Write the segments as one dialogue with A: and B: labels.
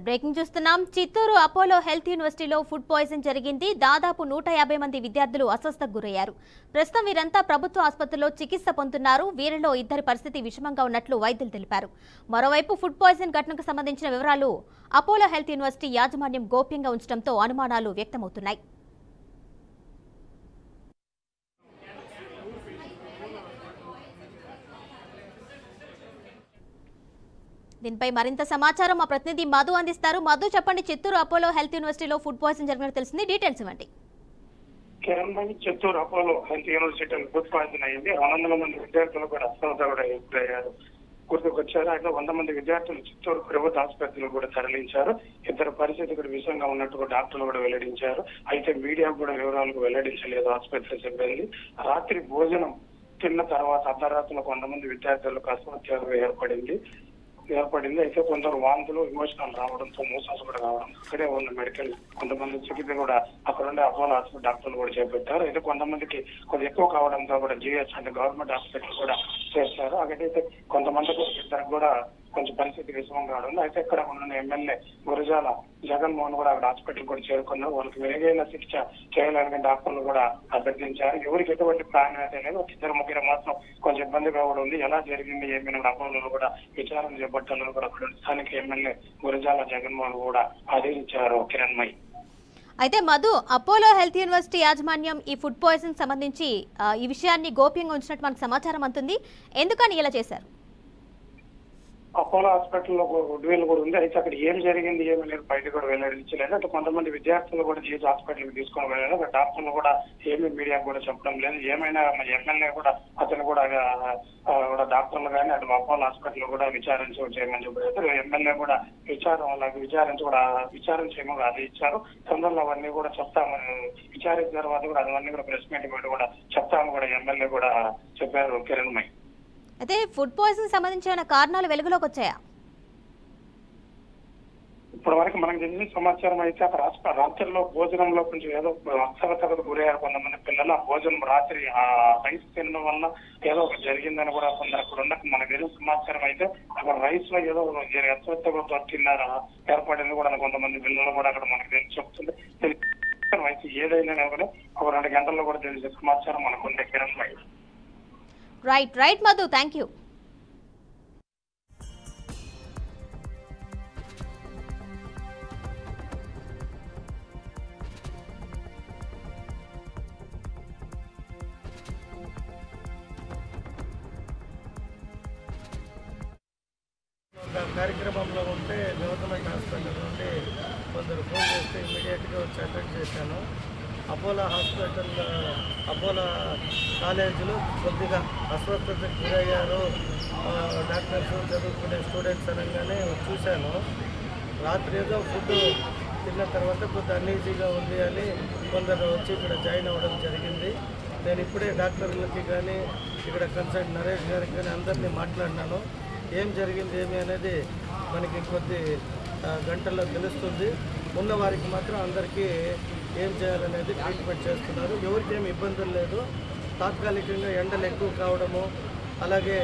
A: Breaking చూస్తున్నాం. Chittoor Apollo health యూనివర్సిటీలో food poison జరిగింది. దాదాపు 150 మంది విద్యార్థులు అస్వస్థకు గురయ్యారు. ప్రస్తుతం వీరంతా ప్రభుత్వ ఆసుపత్రిలో చికిత్స పొందుతున్నారు. వీరిలో ఇద్దరి పరిస్థితి విషమంగా ఉన్నట్లు వైద్యులు తెలిపారు. మరోవైపు ఫుడ్ పాయిజన్ ఘటనకు సంబంధించిన వివరాలు అపోలో హెల్త్ యూనివర్సిటీ యాజమాన్యం గోప్యంగా ఉంచడంతో అనుమానాలు వ్యక్తమవుతున్నాయి. దీనిపై మరింత సమాచారం మా ప్రతినిధి మధు అందిస్తారు. మధు, చెప్పండి, చిత్తూరు అపోలో హెల్త్ యూనివర్సిటీలో ఫుడ్ పాయిజన్ జరిగినట్టు తెలిసింది, డీటెయిల్స్ ఇవ్వండి.
B: చిత్తూరు అపోలో హెల్త్ యూనివర్సిటీలో ఫుడ్ పాయిజన్ అయింది. 100 మంది విద్యార్థులు కూడా అస్వస్థ కూడా ఎదురయ్యారు. గుర్తుకొచ్చారు. అయితే 100 మంది విద్యార్థులు చిత్తూరు ప్రభుత్వ ఆసుపత్రులు కూడా తరలించారు. ఇద్దరు పరిస్థితి కూడా విషంగా ఉన్నట్టు డాక్టర్లు కూడా వెల్లడించారు. అయితే మీడియాకు కూడా వివరాలకు వెల్లడించలేదు ఆసుపత్రి సిబ్బంది. రాత్రి భోజనం తిన్న తర్వాత అర్ధరాత్రులు 100 మంది విద్యార్థులకు అస్వస్థ ఏర్పడింది. అయితే కొందరు వాంతులు, ఎమోషనల్ రావడంతో మోషన్స్ కూడా రావడం, అక్కడే ఉన్న మెడికల్ కొంతమంది చికిత్స కూడా అక్కడ ఉండే అపోలో హాస్పిటల్ డాక్టర్లు కూడా చేపట్టారు. అయితే కొంతమందికి కొద్దిగా ఎక్కువ కావడంతో కూడా జిహెచ్ అంటే గవర్నమెంట్ హాస్పిటల్ కూడా చేస్తారు. అక్కడైతే కొంతమందికి ఇద్దరికి కూడా కొంచెం పరిస్థితి విషమంగా ఉంది. అయితే ఇక్కడ ఉన్న ఎమ్మెల్యే గురజాల జగన్మోహన్ కూడా అక్కడ హాస్పిటల్ కూడా చేరుకున్నారు. వాళ్ళకి మెరుగైన చికిత్స చేయాలని డాక్టర్లు కూడా అభ్యర్థించారు. ఎవరికి ఎటువంటి ప్రాణం అయితే లేదు. ఇద్దరు ముగ్గురు మాత్రం కొంచెం ఇబ్బందిగా కూడా ఉంది. ఎలా జరిగింది ఏమైనా అపోలో కూడా విచారణ చేపట్టాలని కూడా అక్కడ స్థానిక ఎమ్మెల్యే గురజాల జగన్మోహన్ కూడా ఆదేశించారు. కిరణ్మయి.
A: అయితే మధు, అపోలో హెల్త్ యూనివర్సిటీ యాజమాన్యం ఈ ఫుడ్ పాయిజన్ సంబంధించి ఈ విషయాన్ని గోప్యంగా ఉంచినట్టు మనకు సమాచారం అందుతుంది. ఎందుకని ఇలా చేశారు?
B: అపోలో హాస్పిటల్లో గుడ్విల్ కూడా ఉంది. అయితే అక్కడ ఏం జరిగింది ఏమీ బయట కూడా వెల్లడించలేదు. అంటే కొంతమంది విద్యార్థులు కూడా జీహెచ్ హాస్పిటల్కి తీసుకొని వెళ్ళారు. అక్కడ డాక్టర్లు కూడా ఏమీ మీడియాకు కూడా చెప్పడం లేదు. ఏమైనా ఎమ్మెల్యే కూడా అతను కూడా డాక్టర్లు కానీ అటు అపోలో హాస్పిటల్ కూడా చేయమని చెప్పారు. ఎమ్మెల్యే కూడా విచారణ చేయమని అది ఇచ్చారు. తొందరలో అవన్నీ కూడా చెప్తామని విచారించిన తర్వాత కూడా అవన్నీ కూడా ప్రెస్ మీట్ కూడా చెప్తామని కూడా ఎమ్మెల్యే కూడా చెప్పారు. కిరణ్మయి.
A: అయితే ఫుడ్ పాయిజన్ సంబంధించిన కారణాలు వెలుగులోకి వచ్చాయా?
B: ఇప్పటి వరకు మనకు తెలిసిన సమాచారం అయితే అక్కడ రాత్రిలో భోజనంలో కొంచెం ఏదో అస్వస్థతకు గురయ్యారు కొంతమంది పిల్లలు. ఆ భోజనం రాత్రి ఆ రైస్ తినడం వల్ల ఏదో ఒకటి జరిగిందని కూడా కొందరు అక్కడ ఉన్న మనకు తెలిసిన సమాచారం అయితే అక్కడ రైస్ లో ఏదో అస్వస్థతతో తిన్నారా ఏర్పడింది కూడా కొంతమంది పిల్లలు కూడా అక్కడ మనకు తెలిసి చెప్తుంది. అయితే ఏదైనా కూడా ఒక 2 గంటల్లో కూడా తెలిసే సమాచారం మనకు ఉండే. కిరణ్ భాయ్.
A: Right Madhu, thank you.
C: కార్యక్రమంలో ఉంటే గవర్నమెంట్ హాస్పిటల్ నుండి కొందరు ఫోన్ చేస్తే ఇమీడియట్గా వచ్చి అటెండ్ చేశాను. అపోలో కాలేజీలో కొద్దిగా అస్వస్థతకు గురయ్యారు డాక్టర్స్, చదువుకునే స్టూడెంట్స్ అనగానే చూశాను. రాత్రి ఏదో ఫుడ్ తిన్న తర్వాత కొద్దిగా అన్ఈజీగా ఉంది అని కొందరు వచ్చి ఇక్కడ జాయిన్ అవ్వడం జరిగింది. నేను ఇప్పుడే డాక్టర్లకి కానీ ఇక్కడ కన్సల్ట్ నరేష్ గారికి కానీ అందరినీ మాట్లాడినాను. ఏం జరిగింది ఏమి అనేది మనకి కొద్ది గంటల్లో తెలుస్తుంది. ఉన్న వారికి మాత్రం అందరికీ ఏం చేయాలనేది ట్రీట్మెంట్ చేస్తున్నారు. ఎవరికేమి ఇబ్బందులు లేదు. తాత్కాలికంగా ఎండలు ఎక్కువ కావడము, అలాగే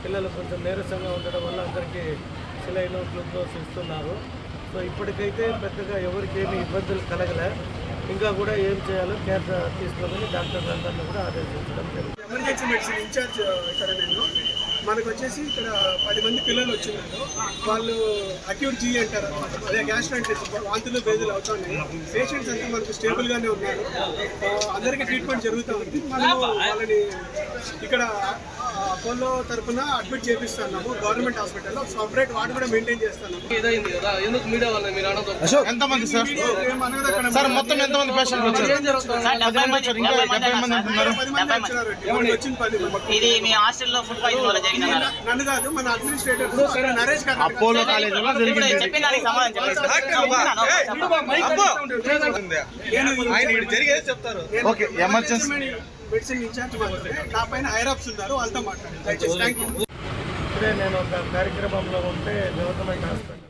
C: పిల్లలు కొంచెం నీరసంగా ఉండడం వల్ల అందరికీ సిలైన్, గ్లూకోజ్ ఇస్తున్నారు. సో ఇప్పటికైతే పెద్దగా ఎవరికి ఏమి ఇబ్బందులు కలగలే. ఇంకా కూడా ఏం చేయాలో కేర్ తీసుకోమని డాక్టర్లందరినీ కూడా ఆదేశించడం జరిగింది.
D: ఎమర్జెన్సీ మెడిసిన్ ఇన్ఛార్జ్ ఇక్కడ నేను. మనకు వచ్చేసి ఇక్కడ 10 మంది పిల్లలు వచ్చిన్నారు. వాళ్ళు అక్యూట్ జీ అంటారు అనమాట. అదే గ్యాస్ట్రైటిస్, వాంతులు బేదులు అవుతున్నాయి. పేషెంట్స్ అంతా మనకు స్టేబుల్గానే ఉన్నారు. అందరికీ ట్రీట్మెంట్ జరుగుతూ ఉంది. మనము వాళ్ళని ఇక్కడ అపోలో తరఫున అడ్మిట్ చేపిస్తున్నాము. గవర్నమెంట్ హాస్పిటల్లో సపరేట్ వార్డు కూడా మెయింటైన్ చేస్తున్నాము.
E: ఎంతమంది సార్? మొత్తం ఎంతమంది పేషెంట్లు వచ్చారు?
D: 10 మంది వచ్చిన 10 మంది. నన్ను కాదు, మన అడ్మినిస్ట్రేటర్ నరేష్ గారు
E: అపోలో కాలేజీలో చెప్తారు. ఓకే, ఎమర్జెన్సీ
D: మెడిసిన్ ఇన్ఛార్జ్ మాత్రమే. నా పైన హైరాప్స్ ఉన్నారు, వాళ్ళతో మాట్లాడారు. దయచేసి థ్యాంక్ యూ.
C: ఇప్పుడే నేను ఒక కార్యక్రమంలో ఉంటే గవర్నమెంట్ హాస్పిటల్